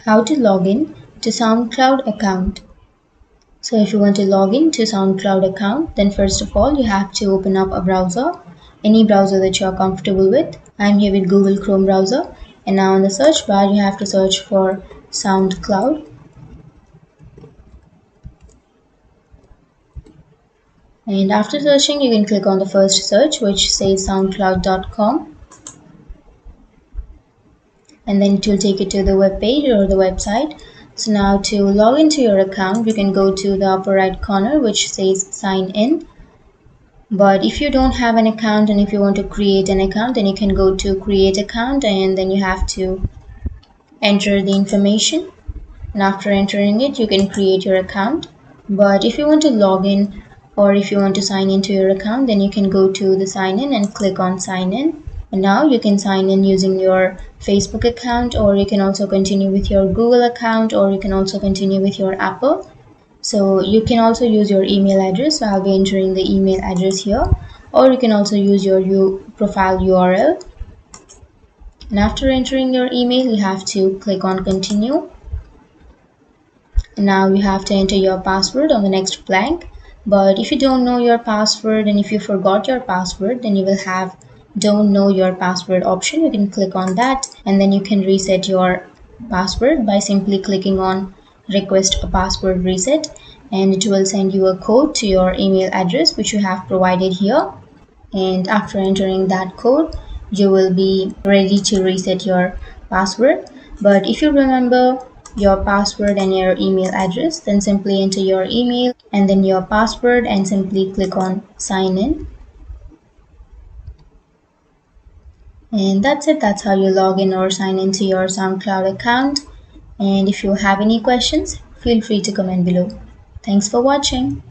How to log in to SoundCloud account. So if you want to log in to SoundCloud account, then first of all you have to open up a browser, any browser that you are comfortable with. I'm here with Google Chrome browser, and now in the search bar you have to search for SoundCloud. And after searching, you can click on the first search which says soundcloud.com, and then it will take you to the web page or the website. So now to log into your account, you can go to the upper right corner which says sign in. But if you don't have an account and if you want to create an account, then you can go to create account, and then you have to enter the information, and after entering it you can create your account. But if you want to log in or if you want to sign into your account, then you can go to the sign in and click on sign in. And now you can sign in using your Facebook account, or you can also continue with your Google account, or you can also continue with your Apple. So you can also use your email address. So I'll be entering the email address here, or you can also use your profile URL. And after entering your email, you have to click on continue. And now you have to enter your password on the next blank. But if you don't know your password and if you forgot your password, then you will have don't know your password option. You can click on that, and then you can reset your password by simply clicking on request a password reset, and it will send you a code to your email address which you have provided here. And after entering that code, you will be ready to reset your password. But if you remember your password and your email address, then simply enter your email and then your password and simply click on sign in. And that's it. That's how you log in or sign into your SoundCloud account. And if you have any questions, feel free to comment below. Thanks for watching.